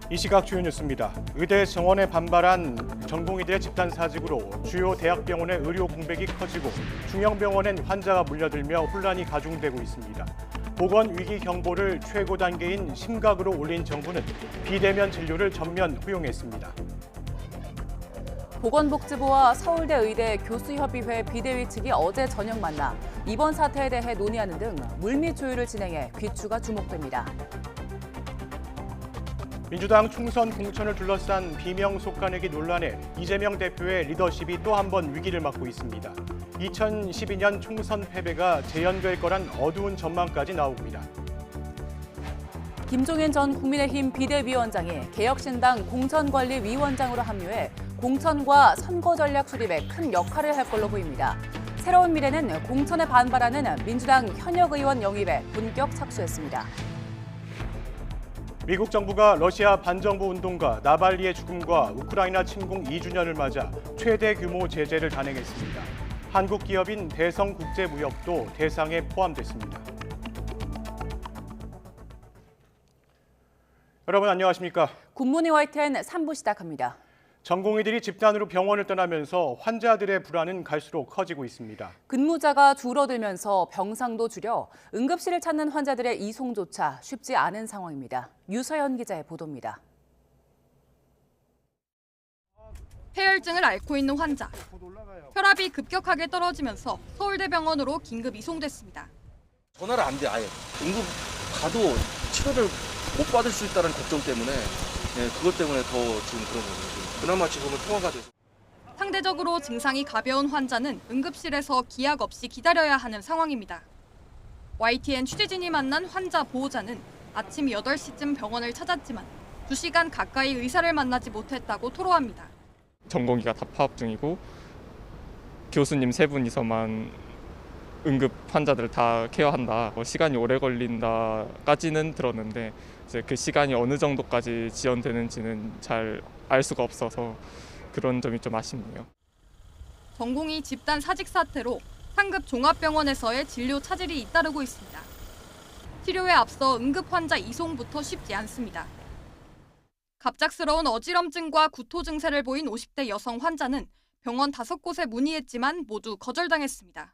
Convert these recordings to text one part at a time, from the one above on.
이 시각 주요 뉴스입니다. 의대 정원에 반발한 전공의들의 집단 사직으로 주요 대학병원의 의료 공백이 커지고 중형병원엔 환자가 몰려들며 혼란이 가중되고 있습니다. 보건 위기 경보를 최고 단계인 심각으로 올린 정부는 비대면 진료를 전면 허용했습니다. 보건복지부와 서울대 의대 교수협의회 비대위 측이 어제 저녁 만나 이번 사태에 대해 논의하는 등 물밑 조율을 진행해 귀추가 주목됩니다. 민주당 총선 공천을 둘러싼 비명 속가내기 논란에 이재명 대표의 리더십이 또 한 번 위기를 맞고 있습니다. 2012년 총선 패배가 재연될 거란 어두운 전망까지 나옵니다. 김종인 전 국민의힘 비대위원장이 개혁신당 공천관리위원장으로 합류해 공천과 선거전략 수립에 큰 역할을 할 걸로 보입니다. 새로운 미래는 공천에 반발하는 민주당 현역 의원 영입에 본격 착수했습니다. 미국 정부가 러시아 반정부 운동가 나발리의 죽음과 우크라이나 침공 2주년을 맞아 최대 규모 제재를 단행했습니다. 한국 기업인 대성국제무역도 대상에 포함됐습니다. 여러분 안녕하십니까? 굿모닝 YTN 3부 시작합니다. 전공의들이 집단으로 병원을 떠나면서 환자들의 불안은 갈수록 커지고 있습니다. 근무자가 줄어들면서 병상도 줄여 응급실을 찾는 환자들의 이송조차 쉽지 않은 상황입니다. 유서연 기자의 보도입니다. 폐혈증을 앓고 있는 환자. 혈압이 급격하게 떨어지면서 서울대병원으로 긴급 이송됐습니다. 전화를 안 돼, 아예. 응급 가도 치료를 못 받을 수 있다는 걱정 때문에 그것 때문에 더 지금 그런 거예요. 그나마 지금은 통화가 돼서. 상대적으로 증상이 가벼운 환자는 응급실에서 기약 없이 기다려야 하는 상황입니다. YTN 취재진이 만난 환자 보호자는 아침 8시쯤 병원을 찾았지만 2시간 가까이 의사를 만나지 못했다고 토로합니다. 전공의가 다 파업 중이고 교수님 3분이서만 응급 환자들을 다 케어한다. 시간이 오래 걸린다까지는 들었는데 이제 그 시간이 어느 정도까지 지연되는지는 잘 알 수가 없어서 그런 점이 좀 아쉽네요. 전공의 집단 사직 사태로 상급 종합병원에서의 진료 차질이 잇따르고 있습니다. 치료에 앞서 응급 환자 이송부터 쉽지 않습니다. 갑작스러운 어지럼증과 구토 증세를 보인 50대 여성 환자는 병원 5곳에 문의했지만 모두 거절당했습니다.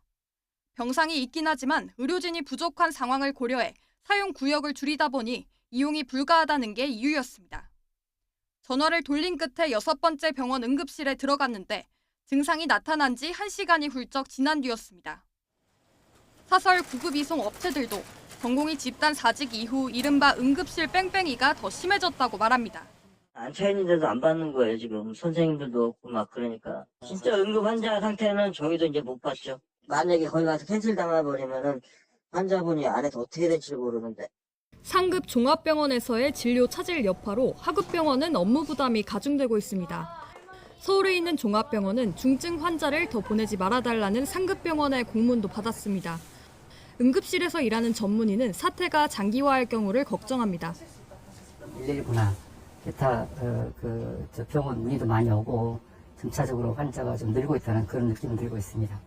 병상이 있긴 하지만 의료진이 부족한 상황을 고려해 사용 구역을 줄이다 보니 이용이 불가하다는 게 이유였습니다. 전화를 돌린 끝에 6번째 병원 응급실에 들어갔는데 증상이 나타난 지 1시간이 훌쩍 지난 뒤였습니다. 사설 구급 이송 업체들도 전공의 집단 사직 이후 이른바 응급실 뺑뺑이가 더 심해졌다고 말합니다. 앉혀 있는데도 안 받는 거예요, 지금. 선생님들도 없고 막 그러니까. 진짜 응급 환자 상태는 저희도 이제 못 받죠. 만약에 거기 가서 캔슬 당해버리면은 환자분이 안에서 어떻게 될지 모르는데. 상급 종합병원에서의 진료 차질 여파로 하급병원은 업무 부담이 가중되고 있습니다. 서울에 있는 종합병원은 중증 환자를 더 보내지 말아달라는 상급병원의 공문도 받았습니다. 응급실에서 일하는 전문의는 사태가 장기화할 경우를 걱정합니다. 119나 기타 병원 문의도 많이 오고 점차적으로 환자가 좀 늘고 있다는 그런 느낌이 들고 있습니다.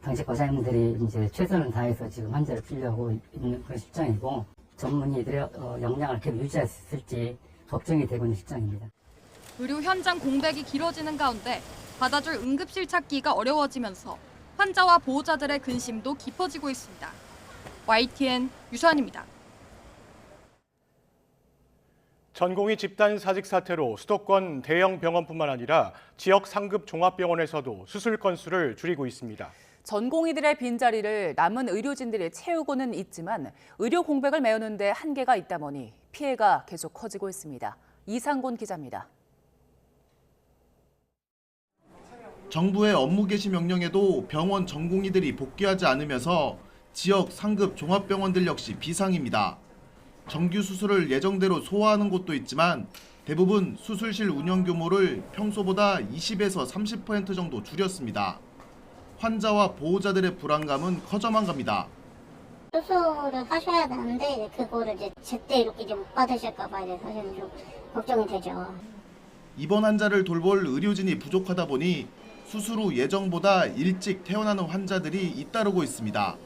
당직 과장님들이 이제 최선을 다해서 지금 환자를 풀려고 있는 그런 실정이고 전문의들의 역량을 계속 유지할 수 있을지 걱정이 되고 있는 실정입니다. 의료 현장 공백이 길어지는 가운데 받아줄 응급실 찾기가 어려워지면서 환자와 보호자들의 근심도 깊어지고 있습니다. YTN 유서연입니다. 전공의 집단 사직 사태로 수도권 대형 병원뿐만 아니라 지역 상급 종합병원에서도 수술 건수를 줄이고 있습니다. 전공의들의 빈자리를 남은 의료진들이 채우고는 있지만 의료 공백을 메우는 데 한계가 있다 보니 피해가 계속 커지고 있습니다. 이상곤 기자입니다. 정부의 업무 개시 명령에도 병원 전공의들이 복귀하지 않으면서 지역 상급 종합병원들 역시 비상입니다. 정규 수술을 예정대로 소화하는 곳도 있지만 대부분 수술실 운영 규모를 평소보다 20에서 30% 정도 줄였습니다. 환자와 보호자들의 불안감은 커져만 갑니다. 수술을 하셔야 되는데 그거를 이제 제때 이렇게 못 받으실까 봐 이제 사실은 좀 걱정이 되죠. 입원 환자를 돌볼 의료진이 부족하다 보니 수술 후 예정보다 일찍 퇴원하는 환자들이 잇따르고 있습니다.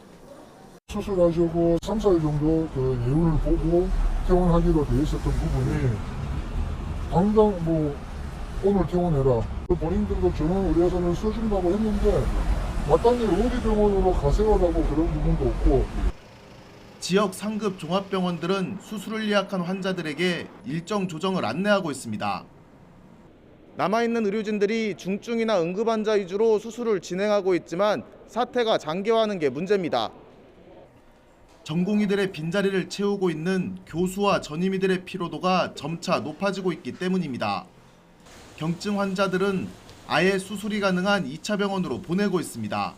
수술하시고 3, 4일 정도 그 예우를 보고 퇴원하기로 되어 있었던 부분이 당장 뭐 오늘 퇴원해라. 본인들도 전원 의료선을 써준다고 했는데 마땅히 어디 병원으로 가세요라고 그런 부분도 없고. 지역 상급 종합병원들은 수술을 예약한 환자들에게 일정 조정을 안내하고 있습니다. 남아있는 의료진들이 중증이나 응급환자 위주로 수술을 진행하고 있지만 사태가 장기화하는 게 문제입니다. 전공의들의 빈자리를 채우고 있는 교수와 전임의들의 피로도가 점차 높아지고 있기 때문입니다. 경증 환자들은 아예 수술이 가능한 2차 병원으로 보내고 있습니다.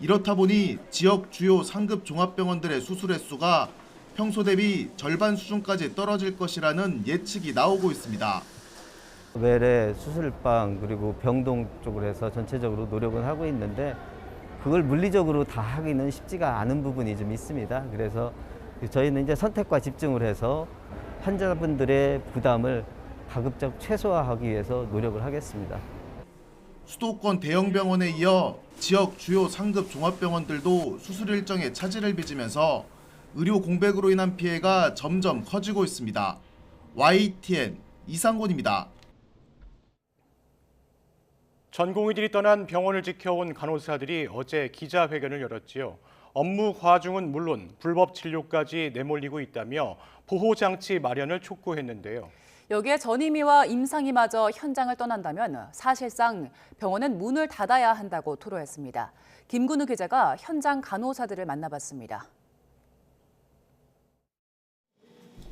이렇다 보니 지역 주요 상급 종합병원들의 수술 횟수가 평소 대비 절반 수준까지 떨어질 것이라는 예측이 나오고 있습니다. 외래 수술방 그리고 병동 쪽으로 해서 전체적으로 노력은 하고 있는데 그걸 물리적으로 다 하기는 쉽지가 않은 부분이 좀 있습니다. 그래서 저희는 이제 선택과 집중을 해서 환자분들의 부담을 가급적 최소화하기 위해서 노력을 하겠습니다. 수도권 대형 병원에 이어 지역 주요 상급 종합병원들도 수술 일정에 차질을 빚으면서 의료 공백으로 인한 피해가 점점 커지고 있습니다. YTN 이상곤입니다. 전공의들이 떠난 병원을 지켜온 간호사들이 어제 기자회견을 열었지요. 업무 과중은 물론 불법 진료까지 내몰리고 있다며 보호장치 마련을 촉구했는데요. 여기에 전임의와 임상의마저 현장을 떠난다면 사실상 병원은 문을 닫아야 한다고 토로했습니다. 김근우 기자가 현장 간호사들을 만나봤습니다.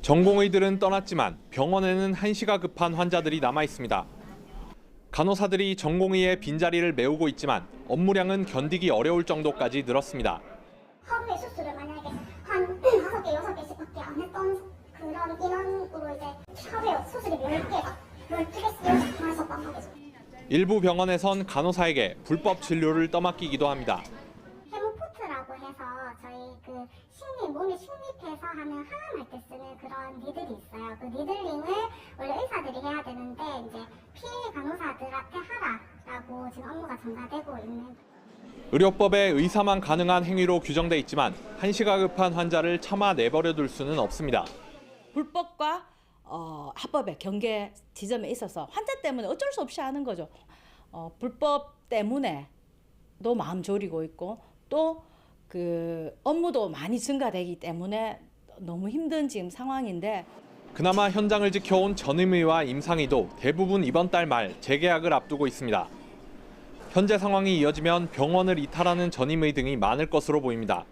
전공의들은 떠났지만 병원에는 한시가 급한 환자들이 남아 있습니다. 간호사들이 전공의의 빈자리를 메우고 있지만 업무량은 견디기 어려울 정도까지 늘었습니다. 하루에 수술을 만약에 한 5개, 6개씩밖에 안 했던 그런 인원으로 이제 하루에 수술이 10개가 12개씩 해서 빵하겠죠. 일부 병원에선 간호사에게 불법 진료를 떠맡기기도 합니다. 헤모포트라고 해서 저희 몸에 식립해서 하는 항암할 때 쓰는 그런 니들이 있어요. 그 니들링을 원래 의사들이 해야 되는데 이제 피해 간호사들한테 하라라고 지금 업무가 전가되고 있는. 의료법에 의사만 가능한 행위로 규정돼 있지만 한시가 급한 환자를 차마 내버려둘 수는 없습니다. 불법과 합법의 경계 지점에 있어서 환자 때문에 어쩔 수 없이 하는 거죠. 불법 때문에도 마음 졸이고 있고 또 그 업무도 많이 증가되기 때문에 너무 힘든 지금 상황인데. 그나마 현장을 지켜온 전임의와 임상의도 대부분 이번 달 말 재계약을 앞두고 있습니다. 현재 상황이 이어지면 병원을 이탈하는 전임의 등이 많을 것으로 보입니다.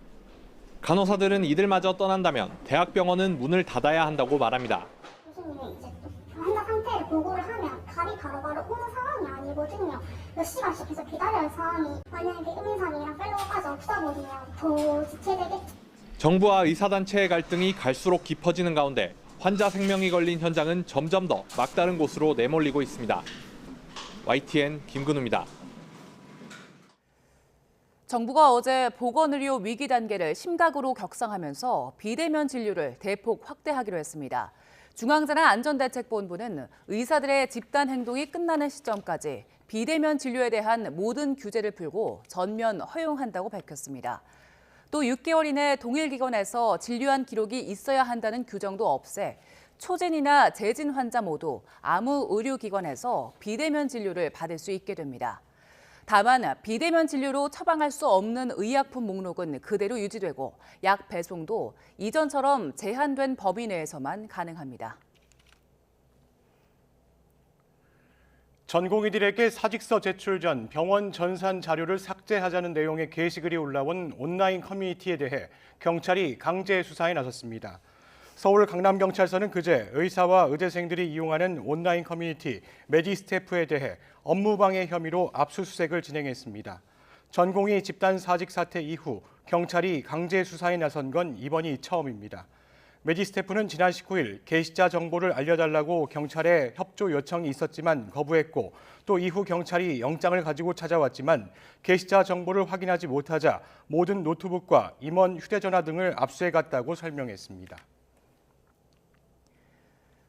간호사들은 이들마저 떠난다면 대학병원은 문을 닫아야 한다고 말합니다. 교수님이 이제 환자 상태를 보고를 하면 답이 바로바로 오는 상황이 아니거든요. 몇 시간씩 계속 기다려야 할 상황이 만약에 음인상이랑 펠로우까지 없어 버리면 더 지체되겠죠. 정부와 의사단체의 갈등이 갈수록 깊어지는 가운데 환자 생명이 걸린 현장은 점점 더 막다른 곳으로 내몰리고 있습니다. YTN 김근우입니다. 정부가 어제 보건의료 위기 단계를 심각으로 격상하면서 비대면 진료를 대폭 확대하기로 했습니다. 중앙재난안전대책본부는 의사들의 집단 행동이 끝나는 시점까지 비대면 진료에 대한 모든 규제를 풀고 전면 허용한다고 밝혔습니다. 또 6개월 이내 동일 기관에서 진료한 기록이 있어야 한다는 규정도 없애 초진이나 재진 환자 모두 아무 의료기관에서 비대면 진료를 받을 수 있게 됩니다. 다만 비대면 진료로 처방할 수 없는 의약품 목록은 그대로 유지되고 약 배송도 이전처럼 제한된 범위 내에서만 가능합니다. 전공의들에게 사직서 제출 전 병원 전산 자료를 삭제하자는 내용의 게시글이 올라온 온라인 커뮤니티에 대해 경찰이 강제 수사에 나섰습니다. 서울 강남경찰서는 그제 의사와 의대생들이 이용하는 온라인 커뮤니티 메디스태프에 대해 업무방해 혐의로 압수수색을 진행했습니다. 전공의 집단 사직 사태 이후 경찰이 강제 수사에 나선 건 이번이 처음입니다. 메디스태프는 지난 19일 게시자 정보를 알려달라고 경찰에 협조 요청이 있었지만 거부했고 또 이후 경찰이 영장을 가지고 찾아왔지만 게시자 정보를 확인하지 못하자 모든 노트북과 임원 휴대전화 등을 압수해갔다고 설명했습니다.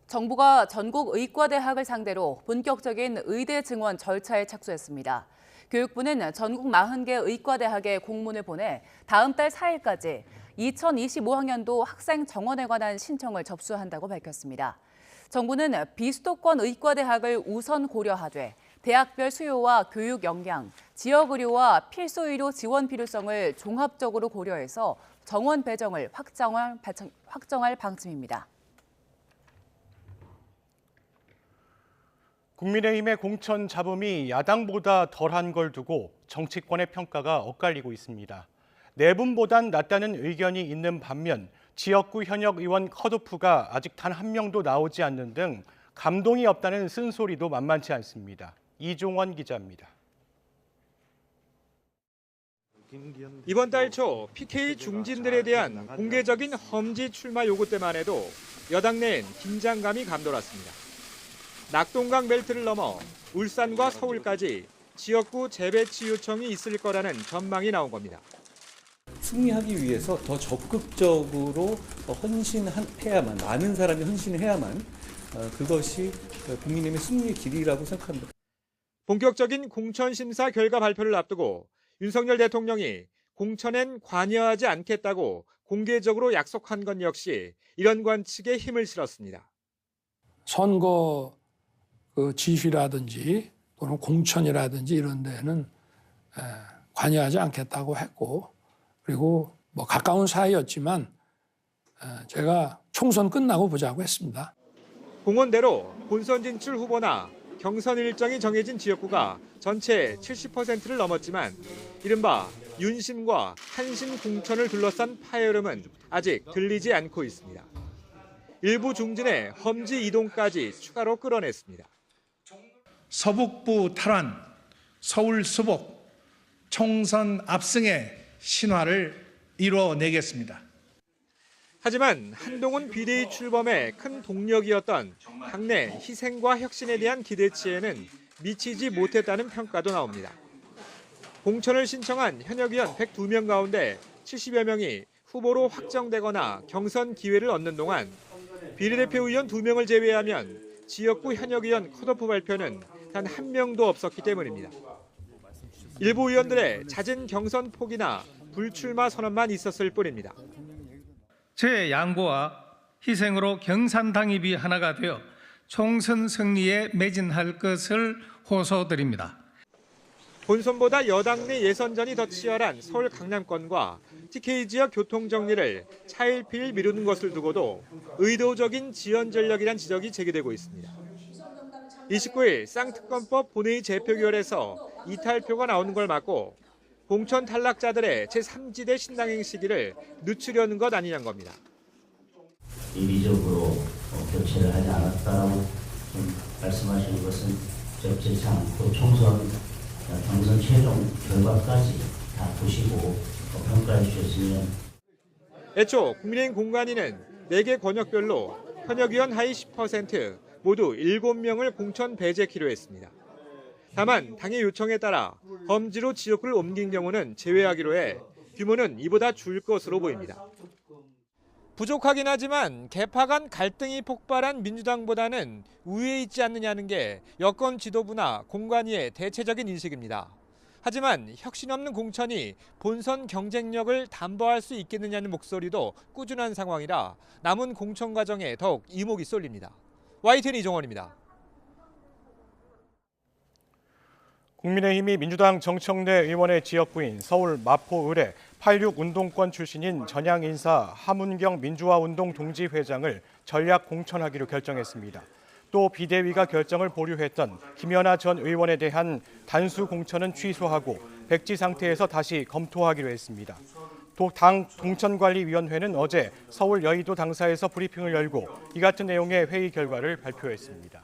정부가 전국 의과대학을 상대로 본격적인 의대 증원 절차에 착수했습니다. 교육부는 전국 40개 의과대학에 공문을 보내 다음 달 4일까지 2025학년도 학생 정원에 관한 신청을 접수한다고 밝혔습니다. 정부는 비수도권 의과대학을 우선 고려하되 대학별 수요와 교육 역량, 지역 의료와 필수 의료 지원 필요성을 종합적으로 고려해서 정원 배정을 확정할 방침입니다. 국민의힘의 공천 잡음이 야당보다 덜한 걸 두고 정치권의 평가가 엇갈리고 있습니다. 내분보단 낫다는 의견이 있는 반면 지역구 현역 의원 컷오프가 아직 단 한 명도 나오지 않는 등 감동이 없다는 쓴소리도 만만치 않습니다. 이종원 기자입니다. 이번 달 초 PK 중진들에 대한 공개적인 험지 출마 요구 때만 해도 여당 내엔 긴장감이 감돌았습니다. 낙동강 벨트를 넘어 울산과 서울까지 지역구 재배치 요청이 있을 거라는 전망이 나온 겁니다. 승리하기 위해서 더 적극적으로 헌신해야만, 많은 사람이 헌신해야만 그것이 국민의힘의 승리의 길이라고 생각합니다. 본격적인 공천 심사 결과 발표를 앞두고 윤석열 대통령이 공천엔 관여하지 않겠다고 공개적으로 약속한 건 역시 이런 관측에 힘을 실었습니다. 선거 지휘라든지 또는 공천이라든지 이런 데는 관여하지 않겠다고 했고, 그리고 가까운 사이였지만 제가 총선 끝나고 보자고 했습니다. 공언대로 본선 진출 후보나 경선 일정이 정해진 지역구가 전체 70%를 넘었지만 이른바 윤심과 한심 공천을 둘러싼 파열음은 아직 들리지 않고 있습니다. 일부 중진의 험지 이동까지 추가로 끌어냈습니다. 서북부 탈환, 서울 수복, 총선 압승의 신화를 이뤄내겠습니다. 하지만 한동훈 비대위 출범의 큰 동력이었던 당내 희생과 혁신에 대한 기대치에는 미치지 못했다는 평가도 나옵니다. 공천을 신청한 현역 의원 102명 가운데 70여 명이 후보로 확정되거나 경선 기회를 얻는 동안 비례대표 의원 2명을 제외하면 지역구 현역 의원 컷오프 발표는 단 한 명도 없었기 때문입니다. 일부 의원들의 잦은 경선 포기나 불출마 선언만 있었을 뿐입니다. 제 양보와 희생으로 경산당입이 하나가 되어 총선 승리에 매진할 것을 호소드립니다. 본선보다 여당 내 예선전이 더 치열한 서울 강남권과 TK 지역 교통 정리를 차일피일 미루는 것을 두고도 의도적인 지연 전략이란 지적이 제기되고 있습니다. 29일 쌍특검법 본회의 재표결에서 이탈표가 나오는 걸 막고 공천 탈락자들의 제3지대 신당행 시기를 늦추려는 것 아니냐는 겁니다. 이리적으로 교체를 하지 않았다고 말씀하시는 것은 적절치 않고 총선 경선 최종 결과까지 다 보시고 평가해 주셨으면. 애초 국민의힘 공관위는 4개 권역별로 현역 의원 하위 10% 모두 7명을 공천 배제키로 했습니다. 다만 당의 요청에 따라 험지로 지역구를 옮긴 경우는 제외하기로 해 규모는 이보다 줄 것으로 보입니다. 부족하긴 하지만 개파 간 갈등이 폭발한 민주당보다는 우위에 있지 않느냐는 게 여권 지도부나 공관위의 대체적인 인식입니다. 하지만 혁신 없는 공천이 본선 경쟁력을 담보할 수 있겠느냐는 목소리도 꾸준한 상황이라 남은 공천 과정에 더욱 이목이 쏠립니다. YTN 이종원입니다. 국민의힘이 민주당 정청래 의원의 지역구인 서울 마포 을의 86 운동권 출신인 전향 인사 하문경 민주화운동 동지회장을 전략 공천하기로 결정했습니다. 또 비대위가 결정을 보류했던 김연아 전 의원에 대한 단수 공천은 취소하고 백지 상태에서 다시 검토하기로 했습니다. 또 당 공천관리위원회는 어제 서울 여의도 당사에서 브리핑을 열고 이 같은 내용의 회의 결과를 발표했습니다.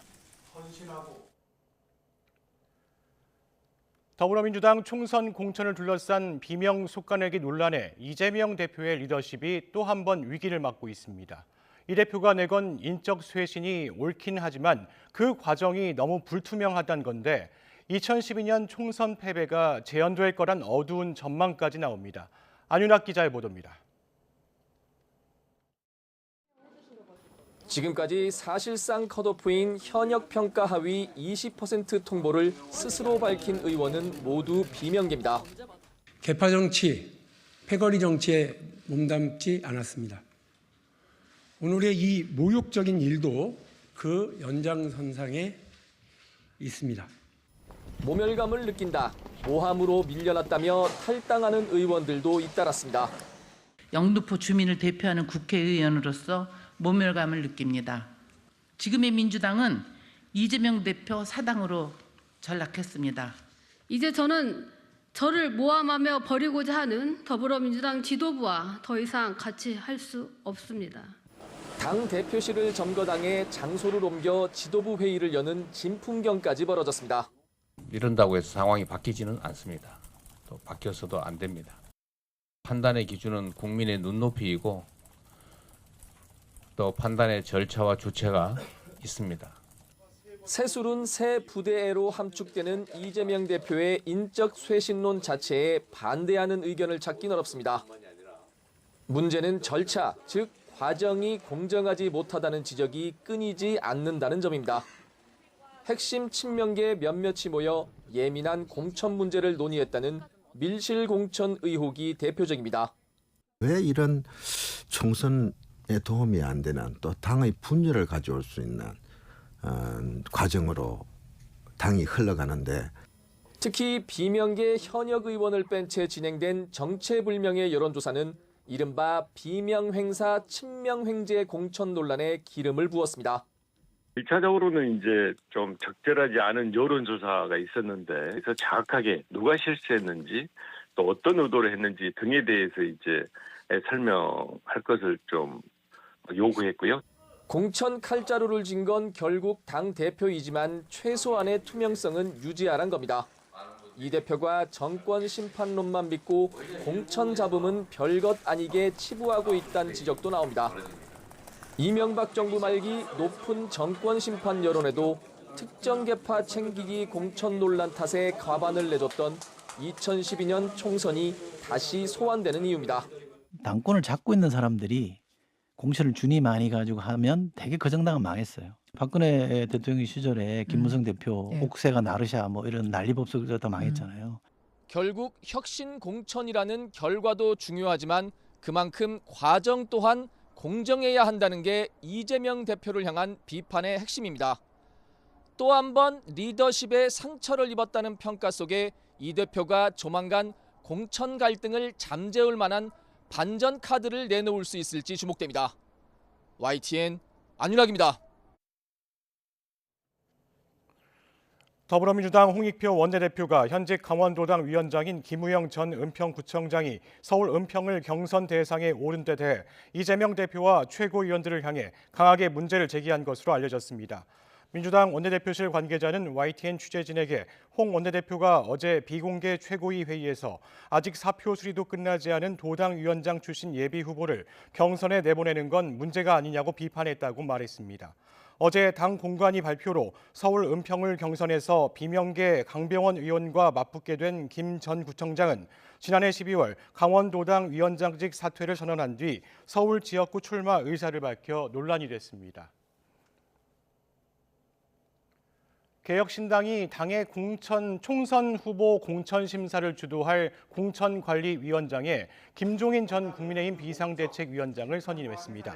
더불어민주당 총선 공천을 둘러싼 비명 속가내기 논란에 이재명 대표의 리더십이 또 한 번 위기를 맞고 있습니다. 이 대표가 내건 인적 쇄신이 옳긴 하지만 그 과정이 너무 불투명하다는 건데 2012년 총선 패배가 재현될 거란 어두운 전망까지 나옵니다. 안윤학 기자의 보도입니다. 지금까지 사실상 컷오프인 현역 평가 하위 20% 통보를 스스로 밝힌 의원은 모두 비명계입니다. 개파 정치, 패거리 정치에 몸담지 않았습니다. 오늘의 이 모욕적인 일도 그 연장선상에 있습니다. 모멸감을 느낀다. 모함으로 밀려났다며 탈당하는 의원들도 잇따랐습니다. 영등포 주민을 대표하는 국회의원으로서 모멸감을 느낍니다. 지금의 민주당은 이재명 대표 사당으로 전락했습니다. 이제 저는 저를 모함하며 버리고자 하는 더불어민주당 지도부와 더 이상 같이 할 수 없습니다. 당 대표실을 점거당해 장소를 옮겨 지도부 회의를 여는 진풍경까지 벌어졌습니다. 이런다고 해서 상황이 바뀌지는 않습니다. 또 바뀌어서도 안 됩니다. 판단의 기준은 국민의 눈높이이고 또 판단의 절차와 주체가 있습니다. 새술은 새 부대애로 함축되는 이재명 대표의 인적 쇄신론 자체에 반대하는 의견을 찾긴 어렵습니다. 문제는 절차, 즉 과정이 공정하지 못하다는 지적이 끊이지 않는다는 점입니다. 핵심 친명계 몇몇이 모여 예민한 공천 문제를 논의했다는 밀실 공천 의혹이 대표적입니다. 왜 이런 총선에 도움이 안 되는 또 당의 분열을 가져올 수 있는 과정으로 당이 흘러가는데 특히 비명계 현역 의원을 뺀 채 진행된 정체불명의 여론조사는 이른바 비명횡사 친명횡재 공천 논란에 기름을 부었습니다. 1차적으로는 이제 좀 적절하지 않은 여론조사가 있었는데 그래서 정확하게 누가 실수했는지 또 어떤 의도로 했는지 등에 대해서 이제 설명할 것을 좀 요구했고요. 공천 칼자루를 쥔 건 결국 당 대표이지만 최소한의 투명성은 유지하란 겁니다. 이 대표가 정권 심판론만 믿고 공천 잡음은 별것 아니게 치부하고 있다는 지적도 나옵니다. 이명박 정부 말기 높은 정권 심판 여론에도 특정 계파 챙기기 공천 논란 탓에 과반을 내줬던 2012년 총선이 다시 소환되는 이유입니다. 당권을 잡고 있는 사람들이 공천을 준이 많이 가지고 하면 되게 그 정당은 망했어요. 박근혜 대통령 시절에 김무성 대표 옥새가 나르샤 뭐 이런 난리법석 다 망했잖아요. 결국 혁신 공천이라는 결과도 중요하지만 그만큼 과정 또한 공정해야 한다는 게 이재명 대표를 향한 비판의 핵심입니다. 또 한 번 리더십에 상처를 입었다는 평가 속에 이 대표가 조만간 공천 갈등을 잠재울 만한 반전 카드를 내놓을 수 있을지 주목됩니다. YTN 안윤학입니다. 더불어민주당 홍익표 원내대표가 현직 강원도당 위원장인 김우영 전 은평구청장이 서울 은평을 경선 대상에 오른 데 대해 이재명 대표와 최고위원들을 향해 강하게 문제를 제기한 것으로 알려졌습니다. 민주당 원내대표실 관계자는 YTN 취재진에게 홍 원내대표가 어제 비공개 최고위 회의에서 아직 사표 수리도 끝나지 않은 도당 위원장 출신 예비 후보를 경선에 내보내는 건 문제가 아니냐고 비판했다고 말했습니다. 어제 당 공관위 발표로 서울 은평을 경선에서 비명계 강병원 의원과 맞붙게 된 김 전 구청장은 지난해 12월 강원도당 위원장직 사퇴를 선언한 뒤 서울 지역구 출마 의사를 밝혀 논란이 됐습니다. 개혁신당이 당의 총선 후보 공천 심사를 주도할 공천관리위원장에 김종인 전 국민의힘 비상대책위원장을 선임했습니다.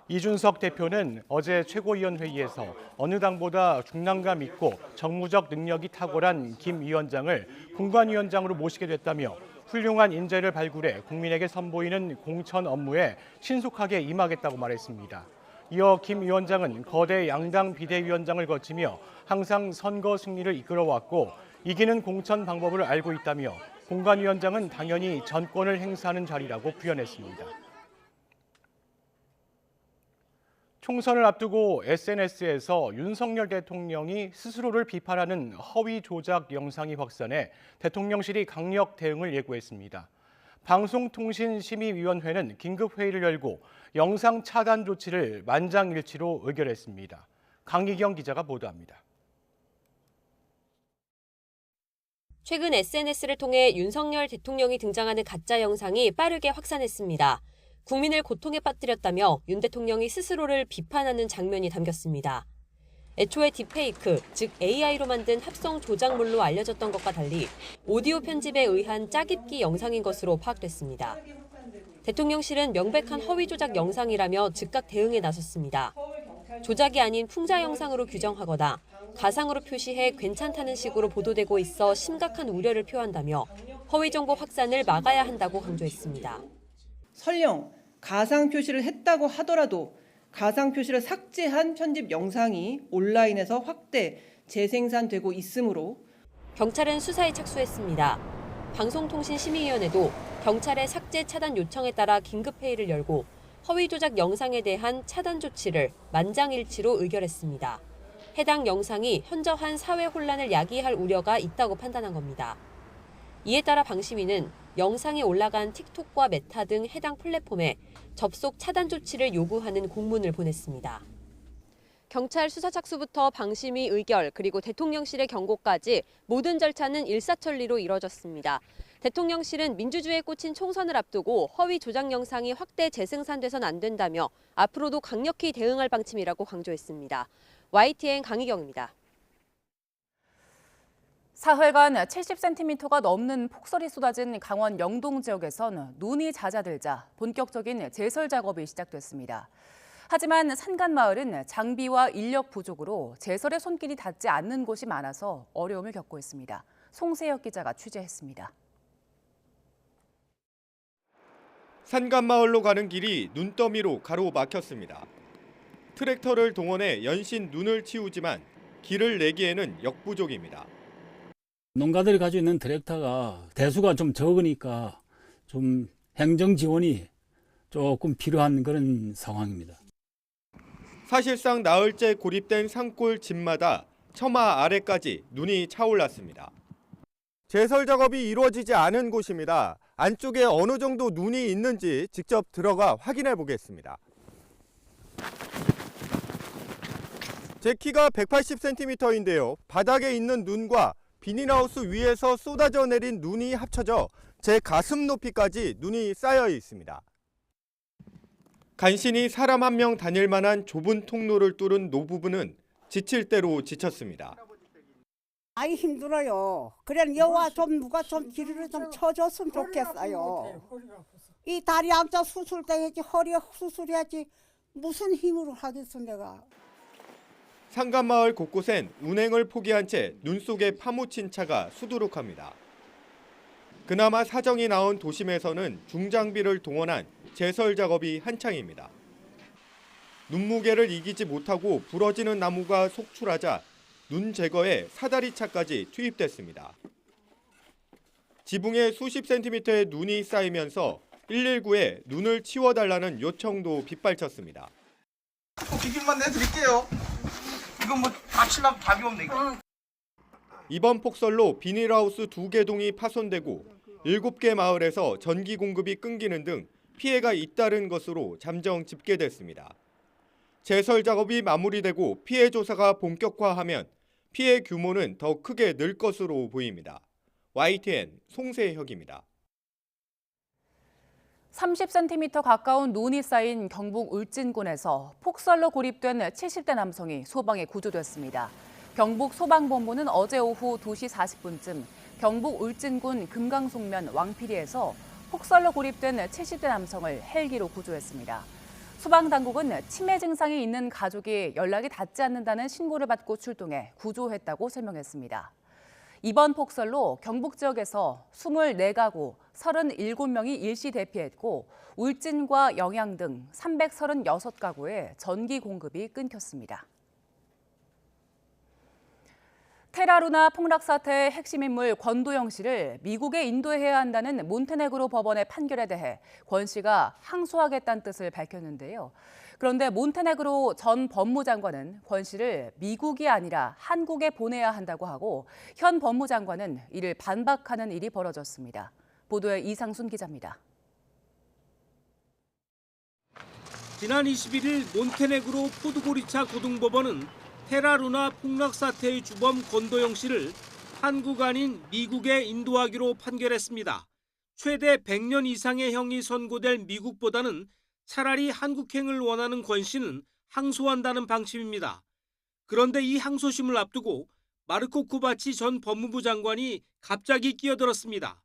이준석 대표는 어제 최고위원회의에서 어느 당보다 중량감 있고 정무적 능력이 탁월한 김 위원장을 공관위원장으로 모시게 됐다며 훌륭한 인재를 발굴해 국민에게 선보이는 공천 업무에 신속하게 임하겠다고 말했습니다. 이어 김 위원장은 거대 양당 비대위원장을 거치며 항상 선거 승리를 이끌어왔고 이기는 공천 방법을 알고 있다며 공관위원장은 당연히 전권을 행사하는 자리라고 부연했습니다. 총선을 앞두고 SNS에서 윤석열 대통령이 스스로를 비판하는 허위 조작 영상이 확산해 대통령실이 강력 대응을 예고했습니다. 방송통신심의위원회는 긴급회의를 열고 영상 차단 조치를 만장일치로 의결했습니다. 강희경 기자가 보도합니다. 최근 SNS를 통해 윤석열 대통령이 등장하는 가짜 영상이 빠르게 확산했습니다. 국민을 고통에 빠뜨렸다며 윤 대통령이 스스로를 비판하는 장면이 담겼습니다. 애초에 딥페이크, 즉 AI로 만든 합성 조작물로 알려졌던 것과 달리 오디오 편집에 의한 짜깁기 영상인 것으로 파악됐습니다. 대통령실은 명백한 허위 조작 영상이라며 즉각 대응에 나섰습니다. 조작이 아닌 풍자 영상으로 규정하거나 가상으로 표시해 괜찮다는 식으로 보도되고 있어 심각한 우려를 표한다며 허위 정보 확산을 막아야 한다고 강조했습니다. 설령 가상 표시를 했다고 하더라도 가상 표시를 삭제한 편집 영상이 온라인에서 확대 재생산되고 있으므로 경찰은 수사에 착수했습니다. 방송통신심의위원회도 경찰의 삭제 차단 요청에 따라 긴급회의를 열고 허위 조작 영상에 대한 차단 조치를 만장일치로 의결했습니다. 해당 영상이 현저한 사회 혼란을 야기할 우려가 있다고 판단한 겁니다. 이에 따라 방심위는 영상에 올라간 틱톡과 메타 등 해당 플랫폼에 접속 차단 조치를 요구하는 공문을 보냈습니다. 경찰 수사 착수부터 방심위 의결 그리고 대통령실의 경고까지 모든 절차는 일사천리로 이뤄졌습니다. 대통령실은 민주주의에 꽂힌 총선을 앞두고 허위 조작 영상이 확대 재생산돼선 안 된다며 앞으로도 강력히 대응할 방침이라고 강조했습니다. YTN 강희경입니다. 사흘간 70cm가 넘는 폭설이 쏟아진 강원 영동 지역에선 눈이 잦아들자 본격적인 제설 작업이 시작됐습니다. 하지만 산간마을은 장비와 인력 부족으로 제설에 손길이 닿지 않는 곳이 많아서 어려움을 겪고 있습니다. 송세혁 기자가 취재했습니다. 산간마을로 가는 길이 눈더미로 가로막혔습니다. 트랙터를 동원해 연신 눈을 치우지만 길을 내기에는 역부족입니다. 농가들이 가지고 있는 트랙터가 대수가 좀 적으니까 좀 행정 지원이 조금 필요한 그런 상황입니다. 사실상 나흘째 고립된 산골 집마다 처마 아래까지 눈이 차올랐습니다. 제설 작업이 이루어지지 않은 곳입니다. 안쪽에 어느 정도 눈이 있는지 직접 들어가 확인해 보겠습니다. 제 키가 180cm인데요. 바닥에 있는 눈과 비닐하우스 위에서 쏟아져 내린 눈이 합쳐져 제 가슴 높이까지 눈이 쌓여 있습니다. 간신히 사람 한 명 다닐 만한 좁은 통로를 뚫은 노부부는 지칠 대로 지쳤습니다. 아이 힘들어요. 그래 여와 좀 누가 좀 길을 좀 쳐줬으면 좋겠어요. 이 다리 암자 수술도 해야지 허리 수술해야지 무슨 힘으로 하겠어 내가. 산간마을 곳곳엔 운행을 포기한 채 눈 속에 파묻힌 차가 수두룩합니다. 그나마 사정이 나온 도심에서는 중장비를 동원한 제설 작업이 한창입니다. 눈무게를 이기지 못하고 부러지는 나무가 속출하자 눈 제거에 사다리차까지 투입됐습니다. 지붕에 수십 센티미터의 눈이 쌓이면서 119에 눈을 치워달라는 요청도 빗발쳤습니다. 비빔만 내드릴게요. 이건 뭐 다치려면 답이 없네 이거. 이번 폭설로 비닐하우스 2개 동이 파손되고 7개 마을에서 전기 공급이 끊기는 등 피해가 잇따른 것으로 잠정 집계됐습니다. 제설 작업이 마무리되고 피해 조사가 본격화하면 피해 규모는 더 크게 늘 것으로 보입니다. YTN 송세혁입니다. 30cm 가까운 눈이 쌓인 경북 울진군에서 폭설로 고립된 70대 남성이 소방에 구조됐습니다. 경북 소방본부는 어제 오후 2시 40분쯤 경북 울진군 금강송면 왕피리에서 폭설로 고립된 70대 남성을 헬기로 구조했습니다. 소방당국은 치매 증상이 있는 가족이 연락이 닿지 않는다는 신고를 받고 출동해 구조했다고 설명했습니다. 이번 폭설로 경북 지역에서 24가구 37명이 일시 대피했고 울진과 영양 등 336가구에 전기 공급이 끊겼습니다. 테라루나 폭락 사태의 핵심 인물 권도영 씨를 미국에 인도해야 한다는 몬테네그로 법원의 판결에 대해 권 씨가 항소하겠다는 뜻을 밝혔는데요. 그런데 몬테네그로 전 법무장관은 권 씨를 미국이 아니라 한국에 보내야 한다고 하고 현 법무장관은 이를 반박하는 일이 벌어졌습니다. 보도에 이상순 기자입니다. 지난 21일 몬테네그로 포드고리차 고등법원은 테라루나 폭락 사태의 주범 권도영 씨를 한국 아닌 미국에 인도하기로 판결했습니다. 최대 100년 이상의 형이 선고될 미국보다는 차라리 한국행을 원하는 권 씨는 항소한다는 방침입니다. 그런데 이 항소심을 앞두고 마르코 쿠바치 전 법무부 장관이 갑자기 끼어들었습니다.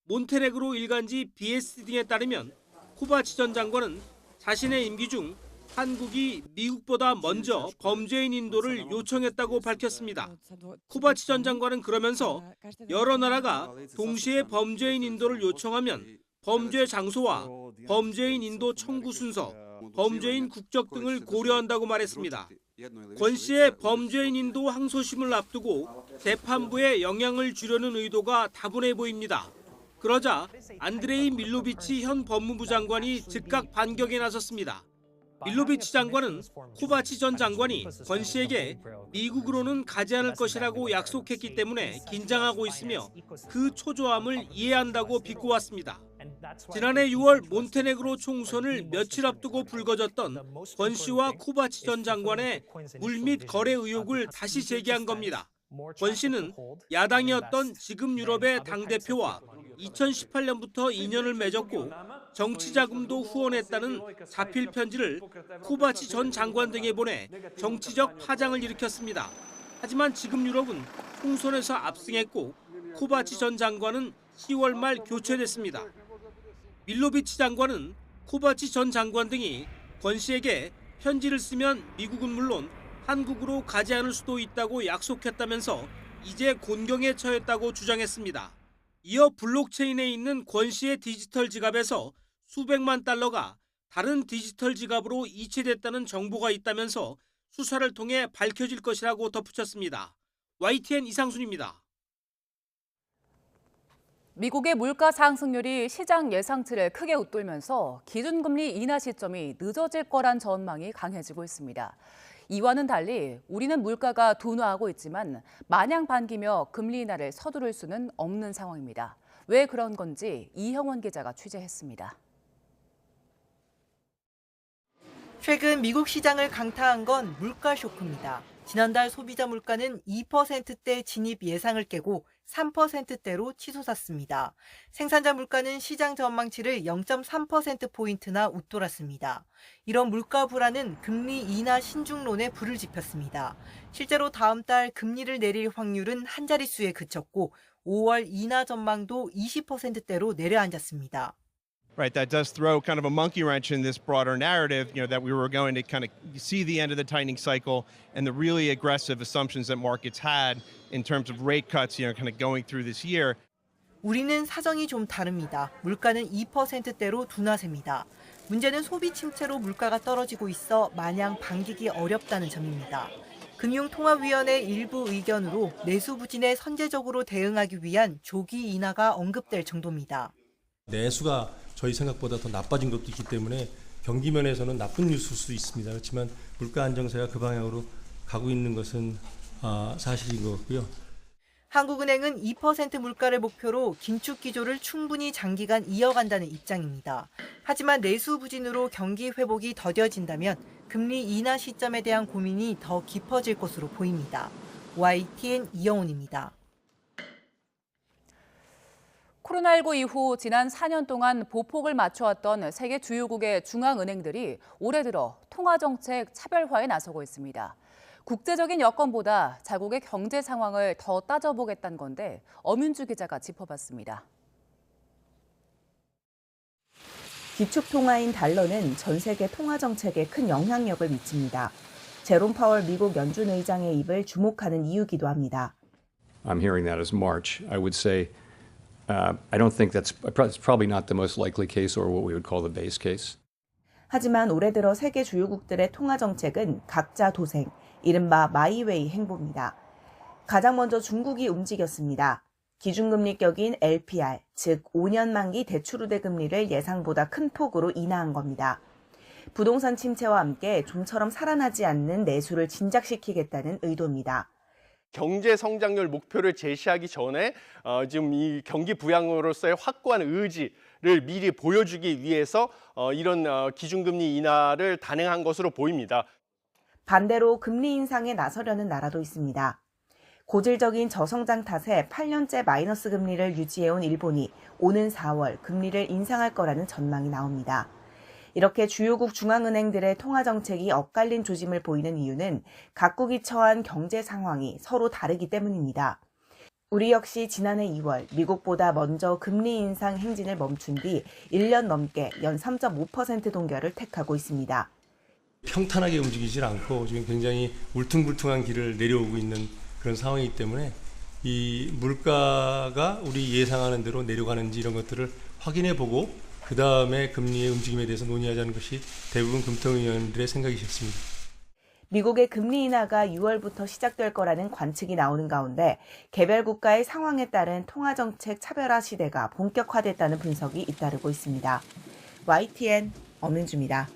몬테네그로 일간지 BS 등에 따르면 쿠바치 전 장관은 자신의 임기 중 한국이 미국보다 먼저 범죄인 인도를 요청했다고 밝혔습니다. 코바치 전 장관은 그러면서 여러 나라가 동시에 범죄인 인도를 요청하면 범죄 장소와 범죄인 인도 청구 순서, 범죄인 국적 등을 고려한다고 말했습니다. 권 씨의 범죄인 인도 항소심을 앞두고 재판부에 영향을 주려는 의도가 다분해 보입니다. 그러자 안드레이 밀로비치 현 법무부 장관이 즉각 반격에 나섰습니다. 밀로비치 장관은 코바치 전 장관이 권 씨에게 미국으로는 가지 않을 것이라고 약속했기 때문에 긴장하고 있으며 그 초조함을 이해한다고 비꼬았습니다. 지난해 6월 몬테네그로 총선을 며칠 앞두고 불거졌던 권 씨와 코바치 전 장관의 물 및 거래 의혹을 다시 제기한 겁니다. 권 씨는 야당이었던 지금 유럽의 당대표와 2018년부터 인연을 맺었고 정치 자금도 후원했다는 자필 편지를 코바치 전 장관 등에 보내 정치적 파장을 일으켰습니다. 하지만 지금 유럽은 총선에서 압승했고 코바치 전 장관은 10월 말 교체됐습니다. 밀로비치 장관은 코바치 전 장관 등이 권 씨에게 편지를 쓰면 미국은 물론 한국으로 가지 않을 수도 있다고 약속했다면서 이제 곤경에 처했다고 주장했습니다. 이어 블록체인에 있는 권 씨의 디지털 지갑에서 수백만 달러가 다른 디지털 지갑으로 이체됐다는 정보가 있다면서 수사를 통해 밝혀질 것이라고 덧붙였습니다. YTN 이상순입니다. 미국의 물가 상승률이 시장 예상치를 크게 웃돌면서 기준금리 인하 시점이 늦어질 거란 전망이 강해지고 있습니다. 이와는 달리 우리는 물가가 둔화하고 있지만 마냥 반기며 금리 인하를 서두를 수는 없는 상황입니다. 왜 그런 건지 이형원 기자가 취재했습니다. 최근 미국 시장을 강타한 건 물가 쇼크입니다. 지난달 소비자 물가는 2%대 진입 예상을 깨고 3%대로 치솟았습니다. 생산자 물가는 시장 전망치를 0.3%포인트나 웃돌았습니다. 이런 물가 불안은 금리 인하 신중론에 불을 지폈습니다. 실제로 다음 달 금리를 내릴 확률은 한 자릿수에 그쳤고 5월 인하 전망도 20%대로 내려앉았습니다. Right, that does throw kind of a monkey wrench in this broader narrative, that we were going to kind of see the end of the tightening cycle and the really aggressive assumptions that markets had in terms of rate cuts, kind of going through this year. 우리는 사정이 좀 다릅니다. 물가는 2%대로 둔화세입니다. 문제는 소비 침체로 물가가 떨어지고 있어 마냥 반기기 어렵다는 점입니다. 금융통화위원회 일부 의견으로 내수 부진에 선제적으로 대응하기 위한 조기 인하가 언급될 정도입니다. 내수가 저희 생각보다 더 나빠진 것도 있기 때문에 경기 면에서는 나쁜 뉴스일 수 있습니다. 그렇지만 물가 안정세가 그 방향으로 가고 있는 것은 사실인 것 같고요. 한국은행은 2% 물가를 목표로 긴축 기조를 충분히 장기간 이어간다는 입장입니다. 하지만 내수 부진으로 경기 회복이 더뎌진다면 금리 인하 시점에 대한 고민이 더 깊어질 것으로 보입니다. YTN 이영훈입니다. 코로나19 이후 지난 4년 동안 보폭을 맞춰왔던 세계 주요국의 중앙은행들이 올해 들어 통화정책 차별화에 나서고 있습니다. 국제적인 여건보다 자국의 경제 상황을 더 따져보겠다는 건데 엄윤주 기자가 짚어봤습니다. 기축통화인 달러는 전 세계 통화정책에 큰 영향력을 미칩니다. 제롬 파월 미국 연준 의장의 입을 주목하는 이유기도 합니다. I'm hearing that as March. I would say I don't think that's probably not the most likely case or what we would call the base case. 하지만 올해 들어 세계 주요국들의 통화정책은 각자 도생, 이른바 마이웨이 행보입니다. 가장 먼저 중국이 움직였습니다. 기준금리격인 LPR, 즉 5년 만기 대출우대 금리를 예상보다 큰 폭으로 인하한 겁니다. 부동산 침체와 함께 좀처럼 살아나지 않는 내수를 진작시키겠다는 의도입니다. 경제 성장률 목표를 제시하기 전에 지금 이 경기 부양으로서의 확고한 의지를 미리 보여주기 위해서 이런 기준금리 인하를 단행한 것으로 보입니다. 반대로 금리 인상에 나서려는 나라도 있습니다. 고질적인 저성장 탓에 8년째 마이너스 금리를 유지해온 일본이 오는 4월 금리를 인상할 거라는 전망이 나옵니다. 이렇게 주요국 중앙은행들의 통화정책이 엇갈린 조짐을 보이는 이유는 각국이 처한 경제 상황이 서로 다르기 때문입니다. 우리 역시 지난해 2월 미국보다 먼저 금리 인상 행진을 멈춘 뒤 1년 넘게 연 3.5% 동결을 택하고 있습니다. 평탄하게 움직이질 않고 지금 굉장히 울퉁불퉁한 길을 내려오고 있는 그런 상황이기 때문에 이 물가가 우리 예상하는 대로 내려가는지 이런 것들을 확인해 보고 그 다음에 금리의 움직임에 대해서 논의하자는 것이 대부분 금통위원들의 생각이셨습니다. 미국의 금리 인하가 6월부터 시작될 거라는 관측이 나오는 가운데 개별 국가의 상황에 따른 통화정책 차별화 시대가 본격화됐다는 분석이 잇따르고 있습니다. YTN 엄윤주입니다.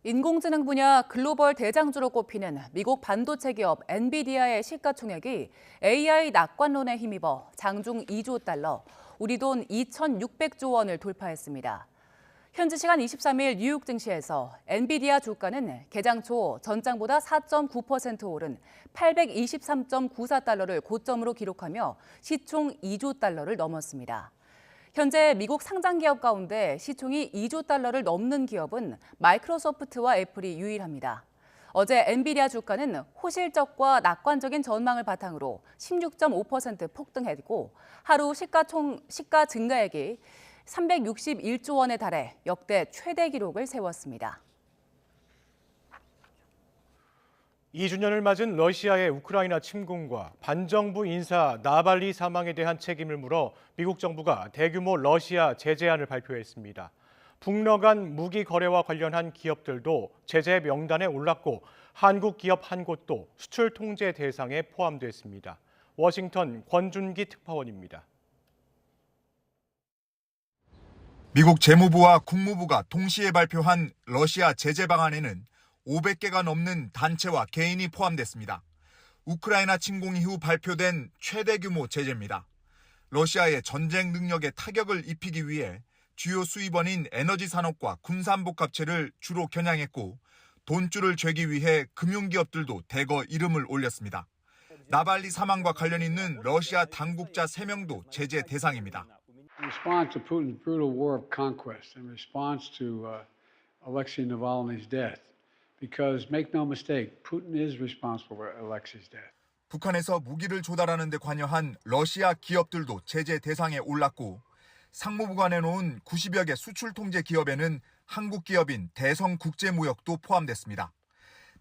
인공지능 분야 글로벌 대장주로 꼽히는 미국 반도체 기업 엔비디아의 시가총액이 AI 낙관론에 힘입어 장중 2조 달러, 우리 돈 2,600조 원을 돌파했습니다. 현지 시간 23일 뉴욕 증시에서 엔비디아 주가는 개장 초 전장보다 4.9% 오른 823.94달러를 고점으로 기록하며 시총 2조 달러를 넘었습니다. 현재 미국 상장 기업 가운데 시총이 2조 달러를 넘는 기업은 마이크로소프트와 애플이 유일합니다. 어제 엔비디아 주가는 호실적과 낙관적인 전망을 바탕으로 16.5% 폭등했고 하루 시가 증가액이 361조 원에 달해 역대 최대 기록을 세웠습니다. 2주년을 맞은 러시아의 우크라이나 침공과 반정부 인사 나발리 사망에 대한 책임을 물어 미국 정부가 대규모 러시아 제재안을 발표했습니다. 북러 간 무기 거래와 관련한 기업들도 제재 명단에 올랐고 한국 기업 한 곳도 수출 통제 대상에 포함됐습니다. 워싱턴 권준기 특파원입니다. 미국 재무부와 국무부가 동시에 발표한 러시아 제재 방안에는 500개가 넘는 단체와 개인이 포함됐습니다. 우크라이나 침공 이후 발표된 최대 규모 제재입니다. 러시아의 전쟁 능력에 타격을 입히기 위해 주요 수입원인 에너지 산업과 군산복합체를 주로 겨냥했고 돈줄을 죄기 위해 금융기업들도 대거 이름을 올렸습니다. 나발리 사망과 관련 있는 러시아 당국자 3명도 제재 대상입니다. In response to Putin's brutal war of conquest, in response to Alexei Navalny's death, because make no mistake, Putin is responsible for Alexei's death. 북한에서 무기를 조달하는 데 관여한 러시아 기업들도 제재 대상에 올랐고 상무부가 내놓은 90여 개 수출 통제 기업에는 한국 기업인 대성국제무역도 포함됐습니다.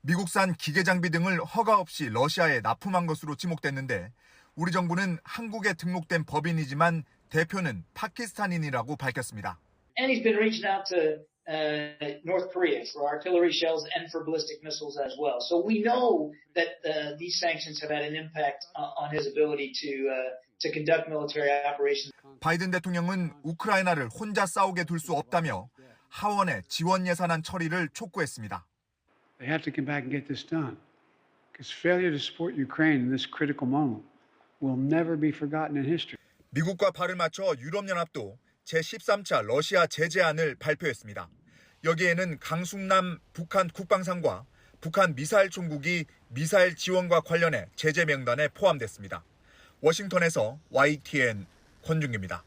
미국산 기계장비 등을 허가 없이 러시아에 납품한 것으로 지목됐는데 우리 정부는 한국에 등록된 법인이지만 대표는 파키스탄인이라고 밝혔습니다. And he's been reaching out to North Korea for artillery shells and for ballistic missiles as well. So we know that these sanctions have had an impact on his ability to conduct military operations. 바이든 대통령은 우크라이나를 혼자 싸우게 둘 수 없다며 하원의 지원 예산안 처리를 촉구했습니다. They have to come back and get this done. Because failure to support Ukraine in this critical moment will never be forgotten in history. 미국과 발을 맞춰 유럽연합도 제13차 러시아 제재안을 발표했습니다. 여기에는 강순남 북한 국방상과 북한 미사일 총국이 미사일 지원과 관련해 제재 명단에 포함됐습니다. 워싱턴에서 YTN 권준기입니다.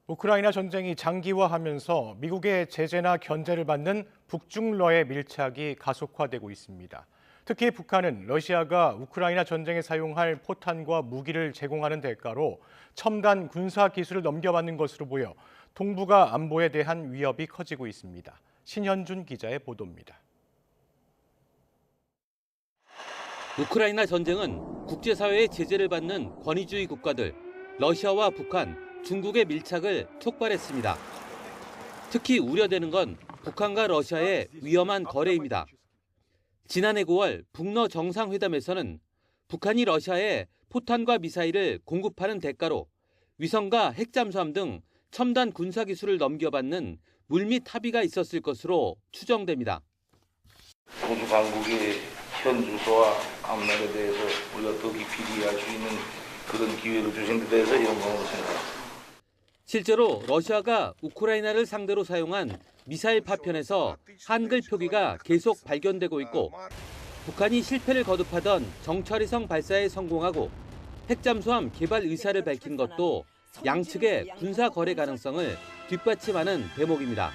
우크라이나 전쟁이 장기화하면서 미국의 제재나 견제를 받는 북중러의 밀착이 가속화되고 있습니다. 특히 북한은 러시아가 우크라이나 전쟁에 사용할 포탄과 무기를 제공하는 대가로 첨단 군사 기술을 넘겨받는 것으로 보여 동북아 안보에 대한 위협이 커지고 있습니다. 신현준 기자의 보도입니다. 우크라이나 전쟁은 국제사회의 제재를 받는 권위주의 국가들, 러시아와 북한, 중국의 밀착을 촉발했습니다. 특히 우려되는 건 북한과 러시아의 위험한 거래입니다. 지난해 9월 북러 정상회담에서는 북한이 러시아에 포탄과 미사일을 공급하는 대가로 위성과 핵잠수함 등 첨단 군사기술을 넘겨받는 물밑 합의가 있었을 것으로 추정됩니다. 공주 강국의 현 주소와 앞날에 대해서 우리가 더 깊이 이해할 수 있는 그런 기회를 주신 데 대해서 영광으로 생각합니다. 실제로 러시아가 우크라이나를 상대로 사용한 미사일 파편에서 한글 표기가 계속 발견되고 있고 북한이 실패를 거듭하던 정찰위성 발사에 성공하고 핵잠수함 개발 의사를 밝힌 것도 양측의 군사 거래 가능성을 뒷받침하는 대목입니다.